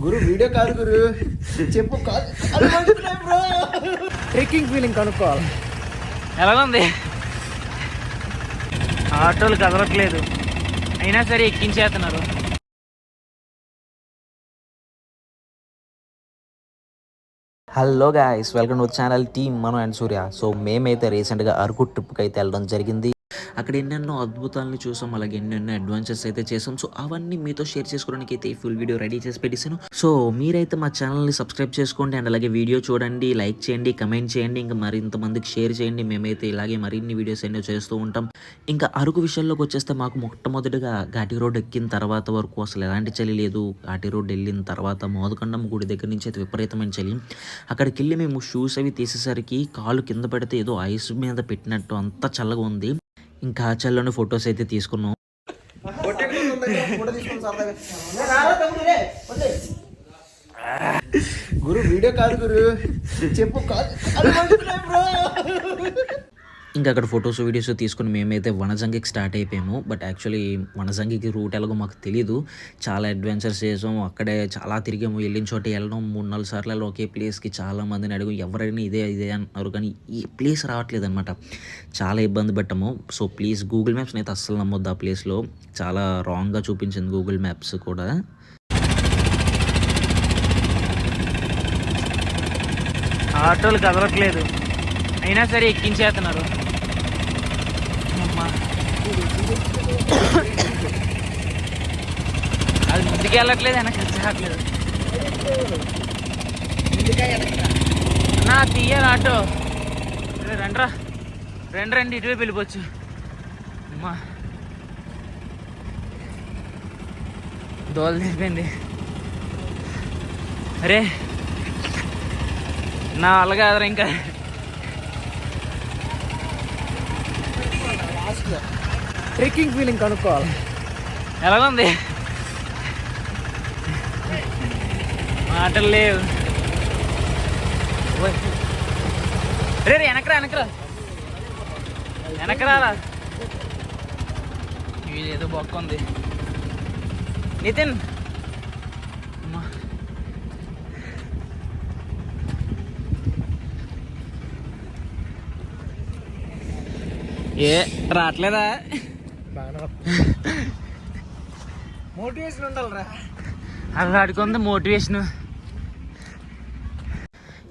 గురు video కాదు గురు, చెప్పు. Trekking feeling కనుక్కోవాలి. ఎలాగుంది? ఆటోలు కదలట్లేదు, అయినా సరే ఎక్కించేస్తున్నారు. Hello guys, welcome to channel team Manu and Surya. So మేమైతే రీసెంట్గా అరకు ట్రిప్కి అయితే వెళ్ళడం జరిగింది. అక్కడ ఎన్నెన్నో అద్భుతాలను చూసాం, అలాగే ఎన్నెన్నో అడ్వెంచర్స్ అయితే చేసాం. సో అవన్నీ మీతో షేర్ చేసుకోవడానికి అయితే ఈ ఫుల్ వీడియో రెడీ చేసి పెట్టేసాను. సో మీరైతే మా ఛానల్ని సబ్స్క్రైబ్ చేసుకోండి అండ్ అలాగే వీడియో చూడండి, లైక్ చేయండి, కమెంట్ చేయండి, ఇంకా మరింత మందికి షేర్ చేయండి. మేమైతే ఇలాగే మరిన్ని వీడియోస్ ఎన్నో చేస్తూ ఉంటాం. ఇంకా అరకు విషయంలోకి వచ్చేస్తే మాకు మొట్టమొదటిగా ఘాటి రోడ్ ఎక్కిన తర్వాత వరకు అసలు ఎలాంటి చలి లేదు. ఘాటి రోడ్ వెళ్ళిన తర్వాత మోదకొండం గుడి దగ్గర నుంచి అయితే విపరీతమైన చలి. అక్కడికి వెళ్ళి మేము షూస్ అవి తీసేసరికి కాలు కింద పెడితే ఏదో ఐస్ మీద పెట్టినట్టు అంత చల్లగా ఉంది. ఇంకా చల్లని ఫొటోస్ అయితే తీసుకున్నాం. గురు వీడియో కాదు గురు, చెప్పు. ఇంకా అక్కడ ఫొటోస్ వీడియోస్ తీసుకుని మేమైతే వనజంగికి స్టార్ట్ అయిపోయాము. బట్ యాక్చువల్లీ వనజంగికి రూట్ ఎలాగో మాకు తెలీదు. చాలా అడ్వెంచర్స్ చేసాము, అక్కడే చాలా తిరిగాము. వెళ్ళిన చోట వెళ్ళడం 3-4 సార్లు ఒకే ప్లేస్కి చాలా మందిని అడిగాము. ఎవరైనా ఇదే అంటున్నారు, కానీ ఈ ప్లేస్ రావట్లేదు అనమాట. చాలా ఇబ్బంది పెట్టాము. సో ప్లీజ్ గూగుల్ మ్యాప్స్ని అయితే అస్సలు నమ్మొద్దు. ఆ ప్లేస్లో చాలా రాంగ్గా చూపించింది గూగుల్ మ్యాప్స్ కూడా. ఆటోలు కదలట్లేదు, అయినా సరే ఎక్కించేస్తున్నారు. అది ముందుకు వెళ్ళట్లేదు, వెనక్కి వచ్చేయట్లేదు. నా తీయాలి ఆటో. రండ్రా, రండి ఇటువైపు వెళ్ళిపోవచ్చు. అమ్మా దోలు తీరిపోయింది. అరే నా వల్ల కాదురా. ఇంకా ట్రెక్కింగ్ ఫీలింగ్ కనుక్కోవాలి. ఎలాగుంది? మాటలు లేవు. రే వెనకరా. ఏదో బొక్క ఉంది. నితిన్ రావట్లేదా? మోటివేషన్ ఉండాలిరా. అవి ఆడుకుంది మోటివేషన్.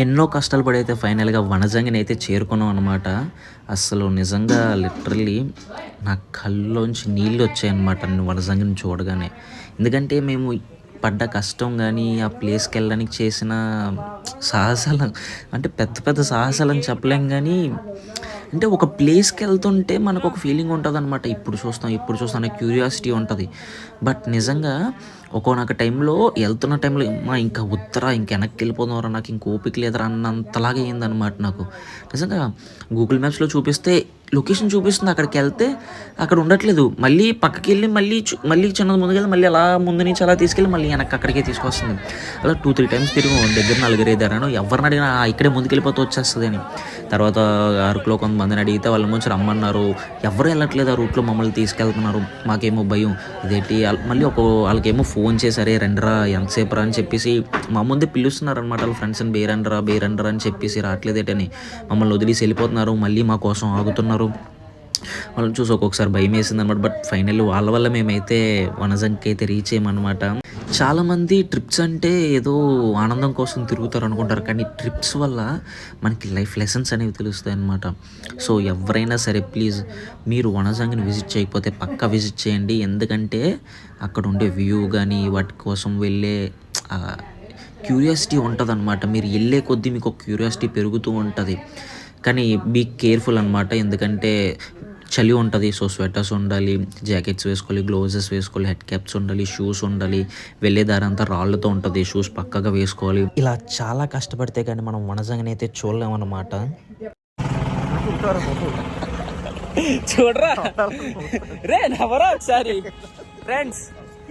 ఎన్నో కష్టాలు పడి అయితే ఫైనల్గా వనజంగిని అయితే చేరుకున్నాం అనమాట. అసలు నిజంగా లిటరల్లీ నా కళ్ళలోంచి నీళ్ళు వచ్చాయన్నమాట వనజంగిని చూడగానే. ఎందుకంటే మేము పడ్డ కష్టం కానీ ఆ ప్లేస్కి వెళ్ళడానికి చేసిన సాహసాలు, అంటే పెద్ద పెద్ద సాహసాలని చెప్పలేం, కానీ అంటే ఒక ప్లేస్కి వెళ్తుంటే మనకు ఒక ఫీలింగ్ ఉంటుంది అనమాట. ఇప్పుడు చూస్తాం క్యూరియాసిటీ ఉంటుంది. బట్ నిజంగా ఒక్కొక్క టైంలో వెళ్తున్న టైంలో ఇంకా ఉత్తరా ఇంక వెనక్కి వెళ్ళిపోదాంరా, నాకు ఇంక ఓపిక లేదరా అన్నంతలాగా అయిందనమాట నాకు. నిజంగా గూగుల్ మ్యాప్స్లో చూపిస్తే లొకేషన్ చూపిస్తుంది, అక్కడికి వెళ్తే అక్కడ ఉండట్లేదు. మళ్ళీ పక్కకి వెళ్ళి మళ్ళీ చిన్నది ముందుకెళ్ళి మళ్ళీ అలా ముందు నుంచి అలా తీసుకెళ్ళి మళ్ళీ వెనక్కి అక్కడికే తీసుకొస్తుంది. అలా 2-3 టైమ్స్ తిరిగి దగ్గర 4 ఎదారాను. ఎవరిని అడిగినా ఇక్కడే ముందుకెళ్ళిపోతూ వచ్చేస్తుంది అని. తర్వాత అరకులో కొంతమందిని అడిగితే వాళ్ళ నుంచి రమ్మన్నారు. ఎవరు వెళ్ళట్లేదు ఆ రూట్లో, మమ్మల్ని తీసుకెళ్తున్నారు. మాకేమో భయం, ఇదేంటి. మళ్ళీ వాళ్ళకేమో ఫోన్ చేశారే రండిరా ఎంతసేపు రా అని చెప్పేసి మా ముందే పిలుస్తున్నారు అనమాట. వాళ్ళ ఫ్రెండ్స్ని బేరండ్రా అని చెప్పేసి రావట్లేదేటని మమ్మల్ని వదిలేసి వెళ్ళిపోతున్నారు. మళ్ళీ మా కోసం ఆగుతున్నారు. వాళ్ళని చూసి ఒక్కొక్కసారి భయం వేసింది అనమాట. బట్ ఫైనల్లీ వాళ్ళ వల్ల మేమైతే వనజంగికి అయితే రీచ్ అయ్యామన్నమాట. చాలామంది ట్రిప్స్ అంటే ఏదో ఆనందం కోసం తిరుగుతారు అనుకుంటారు, కానీ ట్రిప్స్ వల్ల మనకి లైఫ్ లెసన్స్ అనేవి తెలుస్తాయి అన్నమాట. సో ఎవరైనా సరే ప్లీజ్ మీరు వనజంగిని విజిట్ చేయకపోతే పక్కా విజిట్ చేయండి. ఎందుకంటే అక్కడ ఉండే వ్యూ కానీ వాటి కోసం వెళ్ళే క్యూరియాసిటీ ఉంటుంది అనమాట. మీరు వెళ్ళే కొద్దీ మీకు క్యూరియాసిటీ పెరుగుతూ ఉంటుంది. కానీ బీ కేర్ఫుల్ అనమాట, ఎందుకంటే చలి ఉంటుంది. సో స్వెటర్స్ ఉండాలి, జాకెట్స్ వేసుకోవాలి, గ్లోవ్సెస్ వేసుకోవాలి, హెడ్ క్యాప్స్ ఉండాలి, షూస్ ఉండాలి. వెళ్ళే దారి అంతా రాళ్ళతో ఉంటుంది, షూస్ పక్కగా వేసుకోవాలి. ఇలా చాలా కష్టపడితే కానీ మనం వనజంగిని అయితే చూడలేమన్నమాట. చూడరా రే నవ్వరా ఒకసారి. ఫ్రెండ్స్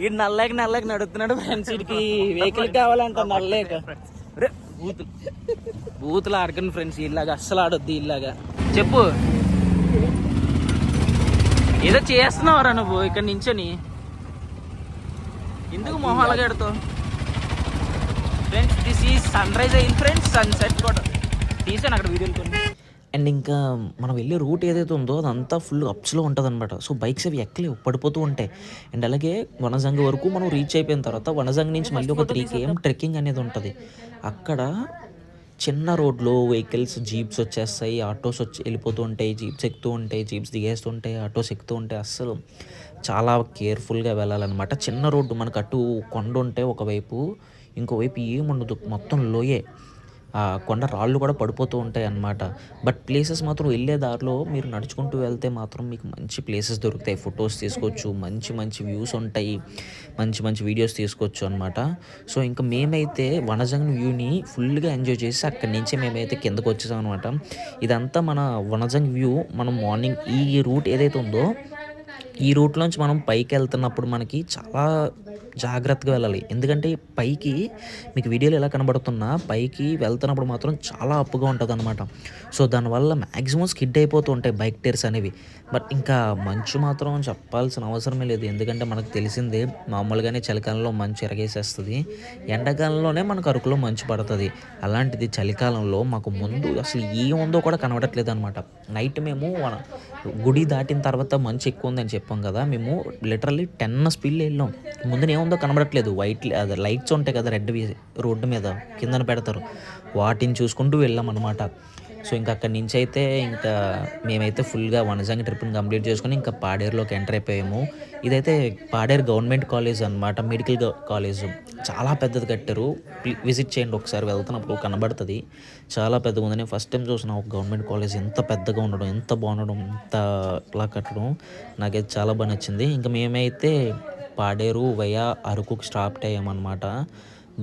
ఈ నల్లకి నడుస్తున్నాడు ఫ్రెండ్స్. వీడికి వెహికల్ కావాలంట నల్లేక. రే బూతులు ఆడకండి ఫ్రెండ్స్, ఇలాగా అస్సలు ఆడొద్దు. ఇలాగా చెప్పు, ఏదో చేస్తున్నావురా నువ్వు ఇక్కడ నించొని. ఎందుకు మొహాలుగా ఎడతావు? ఫ్రెండ్స్ దిస్ ఈ సన్ రైజ్ అయింది ఫ్రెండ్స్, సన్సెట్ కూడా తీసాను అక్కడ వీడియోలు కొన్ని. అండ్ ఇంకా మనం వెళ్ళే రూట్ ఏదైతే ఉందో అదంతా ఫుల్ అప్స్లో ఉంటుంది అనమాట. సో బైక్స్ అవి ఎక్కలేవు, పడిపోతూ ఉంటాయి. అండ్ అలాగే వనజంగ వరకు మనం రీచ్ అయిపోయిన తర్వాత వనజంగ నుంచి మళ్ళీ ఒక 3 km ట్రెక్కింగ్ అనేది ఉంటుంది. అక్కడ చిన్న రోడ్లో వెహికల్స్, జీప్స్ వచ్చేస్తాయి, ఆటోస్ వచ్చి వెళ్ళిపోతూ ఉంటాయి, జీప్స్ ఎక్కుతూ ఉంటాయి, జీప్స్ దిగేస్తుంటాయి, ఆటోస్ ఎక్కుతూ ఉంటాయి. అస్సలు చాలా కేర్ఫుల్గా వెళ్ళాలన్నమాట. చిన్న రోడ్డు, మనకు అటు కొండ ఉంటే ఒకవైపు, ఇంకోవైపు ఏముండదు, మొత్తం లోయే. ఆ కొండ రాళ్ళు కూడా పడిపోతూ ఉంటాయి అన్నమాట. బట్ ప్లేసెస్ మాత్రం వెళ్ళే దారిలో మీరు నడుచుకుంటూ వెళ్తే మాత్రం మీకు మంచి ప్లేసెస్ దొరుకుతాయి, ఫొటోస్ తీసుకోవచ్చు, మంచి మంచి వ్యూస్ ఉంటాయి, మంచి మంచి వీడియోస్ తీసుకోవచ్చు అనమాట. సో ఇంకా మేమైతే వనజంగ్ వ్యూని ఫుల్గా ఎంజాయ్ చేసి అక్కడి నుంచి మేమైతే కిందకు వచ్చేసాం అనమాట. ఇదంతా మన వనజంగ్ వ్యూ. మనం మార్నింగ్ ఈ రూట్ ఏదైతే ఉందో ఈ రూట్లోంచి మనం పైకి వెళ్తున్నప్పుడు మనకి చాలా జాగ్రత్తగా వెళ్ళాలి. ఎందుకంటే పైకి మీకు వీడియోలో ఎలా కనబడుతున్నా పైకి వెళ్తున్నప్పుడు మాత్రం చాలా అప్పుగా ఉంటుంది అనమాట. సో దానివల్ల మ్యాక్సిమం స్కిడ్ అయిపోతూ ఉంటాయి బైక్ టైర్స్ అనేవి. బట్ ఇంకా మంచు మాత్రం చెప్పాల్సిన అవసరమే లేదు. ఎందుకంటే మనకు తెలిసిందే, మామూలుగానే చలికాలంలో మంచు ఎరగేసేస్తుంది, ఎండాకాలంలోనే మనకు అరకులో మంచు పడుతుంది. అలాంటిది చలికాలంలో మాకు ముందు అసలు ఏముందో కూడా కనబడట్లేదు అనమాట. నైట్ మేము గుడి దాటిన తర్వాత మంచు ఎక్కువ ఉందని చెప్పాం కదా, మేము లిటరల్లీ 10 స్పీడ్లో వెళ్ళాం. ముందున ఏముందో కనబడట్లేదు, వైట్ అదే లైట్స్ ఉంటాయి కదా రెడ్వి, రోడ్డు మీద కిందన పెడతారు, వాటిని చూసుకుంటూ వెళ్ళాం అనమాట. సో ఇంకా అక్కడి నుంచి అయితే ఇంకా మేమైతే ఫుల్గా వనజంగి ట్రిప్ని కంప్లీట్ చేసుకుని ఇంకా పాడేరులోకి ఎంటర్ అయిపోయాము. ఇదైతే పాడేరు గవర్నమెంట్ కాలేజ్ అనమాట, మెడికల్ కాలేజ్. చాలా పెద్దది కట్టారు, విజిట్ చేయండి ఒకసారి, వెళ్తున్నప్పుడు కనబడుతుంది. చాలా పెద్దగా ఉంది. నేను ఫస్ట్ టైం చూసిన ఒక గవర్నమెంట్ కాలేజ్ ఎంత పెద్దగా ఉండడం, ఎంత బాగుండడం, ఎంత ఇలా కట్టడం నాకైతే చాలా బాగా నచ్చింది. ఇంకా మేమైతే పాడేరు వయా అరకుకి స్టాప్ అయ్యామన్నమాట.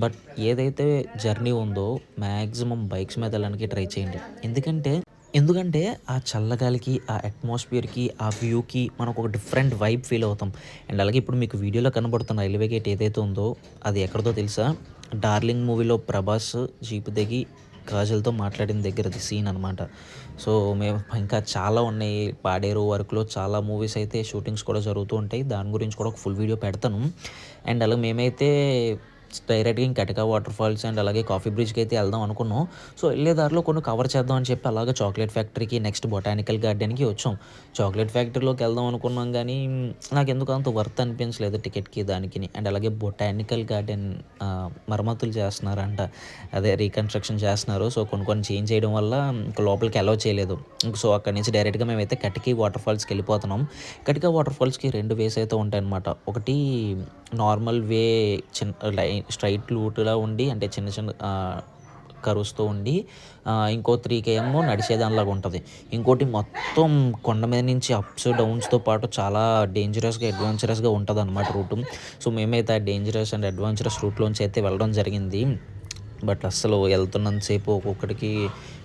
బట్ ఏదైతే జర్నీ ఉందో మ్యాక్సిమం బైక్స్ మీద వెళ్ళడానికి ట్రై చేయండి. ఎందుకంటే ఆ చల్లగాలికి, ఆ అట్మాస్ఫియర్కి, ఆ వ్యూకి మనకు ఒక డిఫరెంట్ వైబ్ ఫీల్ అవుతాం. అండ్ అలాగే ఇప్పుడు మీకు వీడియోలో కనబడుతున్న రైల్వే గేట్ ఏదైతే ఉందో అది ఎక్కడితో తెలుసా? డార్లింగ్ మూవీలో ప్రభాస్ జీపు దిగి కాజల్తో మాట్లాడిన దగ్గరది సీన్ అనమాట. సో మేము ఇంకా చాలా ఉన్నాయి పాడేరు వరకులో, చాలా మూవీస్ అయితే షూటింగ్స్ కూడా జరుగుతూ ఉంటాయి. దాని గురించి కూడా ఒక ఫుల్ వీడియో పెడతాను. అండ్ అలాగే మేమైతే డైరెక్ట్గా ఇంకా కటికా వాటర్ ఫాల్స్ అండ్ అలాగే కాఫీ బ్రిడ్జ్కి అయితే వెళ్దాం అనుకున్నాం. సో వెళ్ళే దారిలో కొన్ని కవర్ చేద్దాం అని చెప్పి అలాగే చాక్లెట్ ఫ్యాక్టరీకి, నెక్స్ట్ బొటానికల్ గార్డెన్కి వచ్చాం. చాక్లెట్ ఫ్యాక్టరీలోకి వెళ్దాం అనుకున్నాం కానీ నాకు ఎందుకు అంత వర్త్ అనిపించలేదు టికెట్కి దానికి. అండ్ అలాగే బొటానికల్ గార్డెన్ మరమ్మతులు చేస్తున్నారంట, అదే రీకన్స్ట్రక్షన్ చేస్తున్నారు. సో కొన్ని చేంజ్ చేయడం వల్ల ఇంకా లోపలికి అలౌ చేయలేదు. సో అక్కడి నుంచి డైరెక్ట్గా మేమైతే కటికీ వాటర్ ఫాల్స్కి వెళ్ళిపోతున్నాం. కటికా వాటర్ ఫాల్స్కి 2 వేస్ అయితే ఉంటాయన్నమాట. ఒకటి నార్మల్ వే, చిన్న స్ట్రైట్ రూట్లా ఉండి, అంటే చిన్న చిన్న కరువుస్తూ ఉండి, ఇంకో 3 km నడిచేదానిలాగా ఉంటుంది. ఇంకోటి మొత్తం కొండ మీద నుంచి అప్స్ డౌన్స్తో పాటు చాలా డేంజరస్గా, అడ్వెంచరస్గా ఉంటుంది అన్నమాట రూటు. సో మేమైతే ఆ డేంజరస్ అండ్ అడ్వెంచరస్ రూట్లోంచి అయితే వెళ్ళడం జరిగింది. బట్ అస్సలు వెళ్తున్నంతసేపు ఒక్కొక్కడికి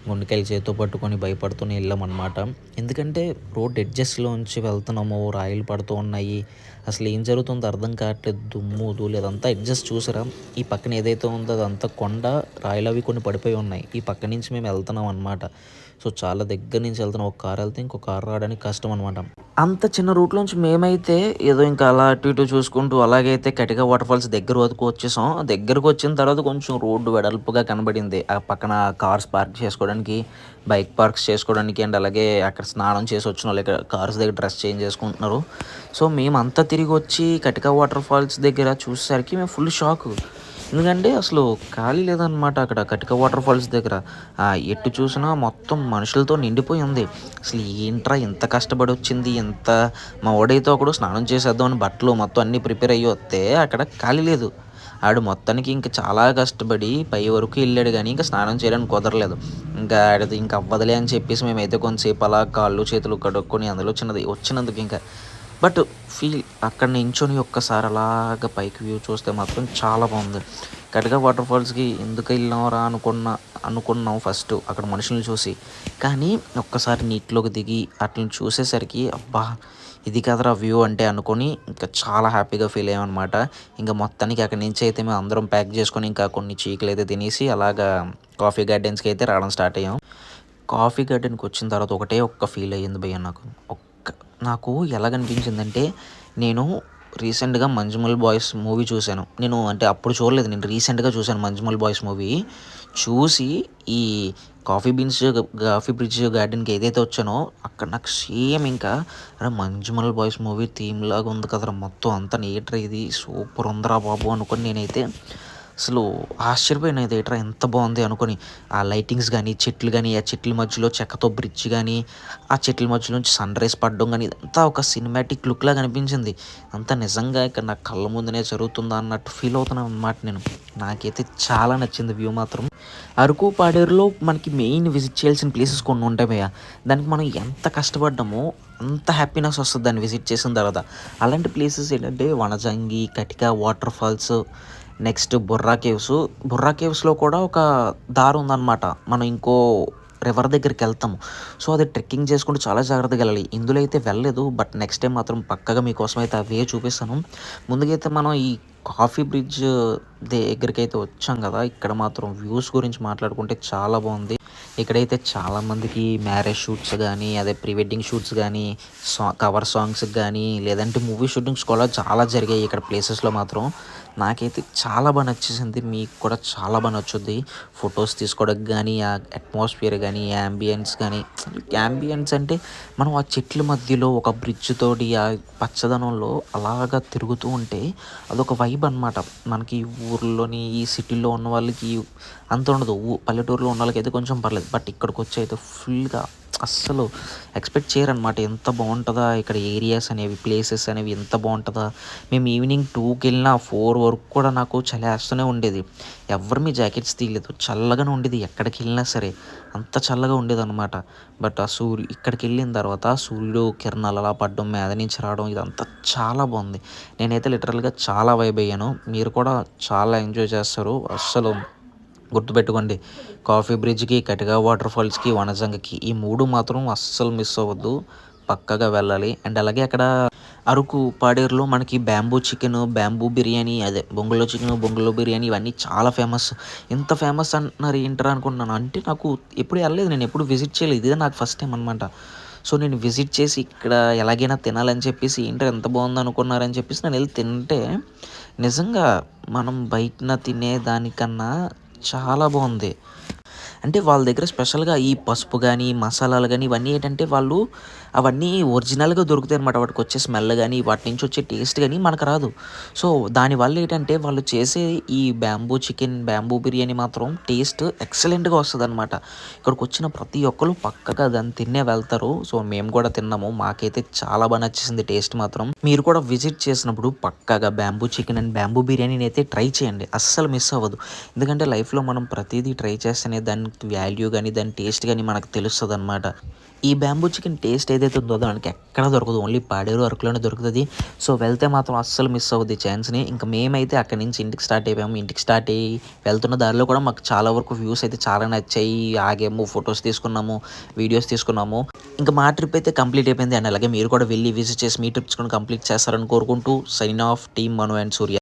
గుండెకాయలు చేతితో పట్టుకొని భయపడుతూనే వెళ్ళామన్నమాట. ఎందుకంటే రోడ్ ఎడ్జస్ట్లోంచి వెళ్తున్నాము, రాయిలు పడుతూ ఉన్నాయి, అసలు ఏం జరుగుతుందో అర్థం కావట్లేదు. దుమ్ము ధూళి అదంతా అడ్జస్ట్ చూసారా? ఈ పక్కన ఏదైతే ఉందో అదంతా కొండ, రాయిలు అవి కొన్ని పడిపోయి ఉన్నాయి. ఈ పక్క నుంచి మేము వెళ్తున్నాం అనమాట. సో చాలా దగ్గర నుంచి వెళ్తున్నాం. ఒక కారు వెళ్తే ఇంకో కారు రావడానికి కష్టం అనమాట. అంత చిన్న రూట్లోంచి మేమైతే ఏదో ఇంకా అలా అటు ఇటు చూసుకుంటూ అలాగైతే కటికా వాటర్ ఫాల్స్ దగ్గర వరకు వచ్చేసాం. దగ్గరకు వచ్చిన తర్వాత కొంచెం రోడ్డు వెడల్పుగా కనబడింది. ఆ పక్కన కార్స్ పార్క్ చేసుకోవడానికి, బైక్ పార్క్స్ చేసుకోవడానికి, అండ్ అలాగే అక్కడ స్నానం చేసి వచ్చిన వాళ్ళు ఇక్కడ కార్స్ దగ్గర డ్రెస్ చేంజ్ చేసుకుంటున్నారు. సో మేమంతా తిరిగి వచ్చి కటికా వాటర్ ఫాల్స్ దగ్గర చూసేసరికి మేము ఫుల్ షాక్. ఎందుకంటే అసలు ఖాళీ లేదనమాట అక్కడ కటికా వాటర్ ఫాల్స్ దగ్గర. ఎటు చూసినా మొత్తం మనుషులతో నిండిపోయి ఉంది. అసలు ఏంట్రా ఇంత కష్టపడి వచ్చింది, ఎంత మా ఓడైతే ఒకడు స్నానం చేసేద్దామని బట్టలు మొత్తం అన్నీ ప్రిపేర్ అయ్యి వస్తే అక్కడ ఖాళీ లేదు. ఆడు మొత్తానికి ఇంకా చాలా కష్టపడి పై వరకు వెళ్ళాడు కానీ ఇంకా స్నానం చేయడానికి కుదరలేదు. ఇంకా ఆడిది ఇంకా అవ్వదులే అని చెప్పేసి మేమైతే కొంతసేపు అలా కాళ్ళు చేతులు కడుక్కొని అందులో వచ్చినందుకు ఇంకా. బట్ ఫీల్ అక్కడ నించొని ఒక్కసారి అలాగ పైకి వ్యూ చూస్తే మాత్రం చాలా బాగుంది. కటికా వాటర్ ఫాల్స్కి ఎందుకు వెళ్ళినారా అనుకున్నాం ఫస్ట్ అక్కడ మనుషులను చూసి. కానీ ఒక్కసారి నీటిలోకి దిగి అట్లని చూసేసరికి అబ్బా ఇది కదరా వ్యూ అంటే అనుకొని ఇంకా చాలా హ్యాపీగా ఫీల్ అయ్యామన్నమాట. ఇంకా మొత్తానికి అక్కడి నుంచి అయితే మేము అందరం ప్యాక్ చేసుకొని ఇంకా కొన్ని చీకులు అయితే తినేసి అలాగా కాఫీ గార్డెన్స్కి అయితే రావడం స్టార్ట్ అయ్యాం. కాఫీ గార్డెన్కి వచ్చిన తర్వాత ఒక్క ఫీల్ అయ్యింది భయ్య నాకు. నాకు ఎలాగనిపించిందంటే నేను రీసెంట్గా మంజుమల్ బాయ్స్ మూవీ చూశాను. నేను అంటే అప్పుడు చూడలేదు, నేను రీసెంట్గా చూశాను మంజుమల్ బాయ్స్ మూవీ. చూసి ఈ కాఫీ బ్రిడ్జ్ గార్డెన్కి ఏదైతే వచ్చానో అక్కడ నాకు సేమ్ ఇంకా అరే మంజుమల్ బాయ్స్ మూవీ థీమ్ లాగా ఉంది కదరా, మొత్తం అంతా నేటర్ ఇది సూపర్ ఉందిరా బాబు అనుకొని నేనైతే అసలు ఆశ్చర్యపోయాను. ఇది ఏట్రా ఎంత బాగుంది అనుకొని. ఆ లైటింగ్స్ కానీ, చెట్లు కానీ, ఆ చెట్ల మధ్యలో చెక్కతో బ్రిడ్జ్ కానీ, ఆ చెట్ల మధ్యలో నుంచి సన్ రైజ్ పడడం కానీ, ఇదంతా ఒక సినిమాటిక్ లుక్లా కనిపించింది. అంతా నిజంగా ఇక్కడ నా కళ్ళ ముందునే జరుగుతుందా అన్నట్టు ఫీల్ అవుతున్నాను అన్నమాట నేను. నాకైతే చాలా నచ్చింది వ్యూ మాత్రం. అరకు పాడేరులో మనకి మెయిన్ విజిట్ చేయాల్సిన ప్లేసెస్ కొన్ని ఉంటాయి భయ్య. దానికి మనం ఎంత కష్టపడ్డామో అంత హ్యాపీనెస్ వస్తుంది దాన్ని విజిట్ చేసిన తర్వాత. అలాంటి ప్లేసెస్ ఏంటంటే వనజంగి, కటిక వాటర్ ఫాల్స్, నెక్స్ట్ బుర్రా కేవ్స్లో కూడా ఒక దారి ఉందన్నమాట. మనం ఇంకో రివర్ దగ్గరికి వెళ్తాము. సో అది ట్రెక్కింగ్ చేసుకుంటూ చాలా జాగ్రత్తగా వెళ్ళాలి. ఇందులో అయితే వెళ్ళలేదు, బట్ నెక్స్ట్ టైం మాత్రం పక్కగా మీకోసం అయితే అవే చూపిస్తాను. ముందుకైతే మనం ఈ కాఫీ బ్రిడ్జ్ దగ్గరికి అయితే వచ్చాం కదా, ఇక్కడ మాత్రం వ్యూస్ గురించి మాట్లాడుకుంటే చాలా బాగుంది. ఇక్కడైతే చాలామందికి మ్యారేజ్ షూట్స్ కానీ, అదే ప్రీ వెడ్డింగ్ షూట్స్ కానీ, కవర్ సాంగ్స్కి కానీ, లేదంటే మూవీ షూటింగ్స్ కూడా చాలా జరిగాయి ఇక్కడ ప్లేసెస్లో మాత్రం. నాకైతే చాలా బాగా నచ్చేసింది, మీకు కూడా చాలా బాగా నచ్చుద్ది. ఫొటోస్ తీసుకోవడానికి కానీ, ఆ అట్మాస్ఫియర్ కానీ, యాంబియన్స్ అంటే మనం ఆ చెట్ల మధ్యలో ఒక బ్రిడ్జ్ తోటి ఆ పచ్చదనంలో అలాగా తిరుగుతూ ఉంటే అదొక వైబ్ అనమాట. మనకి ఊర్లోని ఈ సిటీలో ఉన్న వాళ్ళకి అంత ఉండదు, పల్లెటూరులో ఉన్న వాళ్ళకి అయితే కొంచెం పర్లేదు, బట్ ఇక్కడికి వచ్చి అయితే ఫుల్గా అస్సలు ఎక్స్పెక్ట్ చేయరనమాట. ఎంత బాగుంటుందా ఇక్కడ ఏరియాస్ అనేవి, ప్లేసెస్ అనేవి ఎంత బాగుంటుందా. మేము ఈవినింగ్ 2కి వెళ్ళినా 4 వరకు కూడా నాకు చలేస్తూనే ఉండేది. ఎవరు మీ జాకెట్స్ తీయలేదు, చల్లగానే ఉండేది ఎక్కడికి వెళ్ళినా సరే, అంత చల్లగా ఉండేది అనమాట. బట్ ఆ ఇక్కడికి వెళ్ళిన తర్వాత సూర్యుడు కిరణాలు అలా పడడం, మీద నుంచి రావడం, ఇదంతా చాలా బాగుంది. నేనైతే లిటరల్గా చాలా వైబ్ అయ్యాను. మీరు కూడా చాలా ఎంజాయ్ చేస్తారు. అస్సలు గుర్తుపెట్టుకోండి, కాఫీ బ్రిడ్జ్కి, కటిగా వాటర్ ఫాల్స్కి, వనజంగకి ఈ 3 మాత్రం అస్సలు మిస్ అవ్వద్దు, పక్కగా వెళ్ళాలి. అండ్ అలాగే అక్కడ అరకు పాడేరులో మనకి బ్యాంబూ చికెన్, బ్యాంబూ బిర్యానీ, అదే బొంగులో చికెన్, బొంగులో బిర్యానీ ఇవన్నీ చాలా ఫేమస్. ఇంత ఫేమస్ అంటున్నారు ఏంటరా అనుకుంటున్నాను. అంటే నాకు ఎప్పుడు వెళ్ళలేదు, నేను ఎప్పుడు విజిట్ చేయలేదు, ఇదే నాకు ఫస్ట్ టైం అనమాట. సో నేను విజిట్ చేసి ఇక్కడ ఎలాగైనా తినాలని చెప్పేసి ఏంటో ఎంత బాగుంది అనుకున్నారని చెప్పేసి నేను వెళ్ళి తింటే నిజంగా మనం బయటన తినే దానికన్నా చాలా బాగుంది. అంటే వాళ్ళ దగ్గర స్పెషల్గా ఈ పసుపు కానీ, మసాలాలు కానీ ఇవన్నీ ఏంటంటే వాళ్ళు అవన్నీ ఒరిజినల్గా దొరుకుతాయి అనమాట. వాటికి వచ్చే స్మెల్ కానీ, వాటి నుంచి వచ్చే టేస్ట్ కానీ మనకు రాదు. సో దానివల్ల ఏంటంటే వాళ్ళు చేసే ఈ బ్యాంబూ చికెన్, బ్యాంబూ బిర్యానీ మాత్రం టేస్ట్ ఎక్సలెంట్గా వస్తుంది అనమాట. ఇక్కడికి వచ్చిన ప్రతి ఒక్కరు పక్కగా దాన్ని తినే వెళ్తారు. సో మేము కూడా తిన్నాము, మాకైతే చాలా బాగా నచ్చేసింది టేస్ట్ మాత్రం. మీరు కూడా విజిట్ చేసినప్పుడు పక్కగా బ్యాంబూ చికెన్ అండ్ బ్యాంబూ బిర్యానీని అయితే ట్రై చేయండి, అస్సలు మిస్ అవ్వదు. ఎందుకంటే లైఫ్లో మనం ప్రతిదీ ట్రై చేస్తేనే దాని వాల్యూ కానీ, దాని టేస్ట్ కానీ మనకు తెలుస్తుంది అనమాట. ఈ బ్యాంబూ చికెన్ టేస్ట్ ఏదైతే ఉందో దానికి ఎక్కడ దొరకదు, ఓన్లీ పాడేరు అరకులోనే దొరుకుతుంది. సో వెళ్తే మాత్రం అస్సలు మిస్ అవ్వద్ది ఛాన్స్ని. ఇంకా మేమైతే అక్కడి నుంచి ఇంటికి స్టార్ట్ అయిపోయాము. ఇంటికి స్టార్ట్ అయ్యి వెళ్తున్న దారిలో కూడా మాకు చాలా వరకు వ్యూస్ అయితే చాలా నచ్చాయి. ఆగాము, ఫొటోస్ తీసుకున్నాము, వీడియోస్ తీసుకున్నాము. ఇంకా మా ట్రిప్ అయితే కంప్లీట్ అయిపోయింది. అండ్ అలాగే మీరు కూడా వెళ్ళి విజిట్ చేసి మీ ట్రిప్స్ కూడా కంప్లీట్ చేస్తారని కోరుకుంటూ sign off, team Manu and Surya.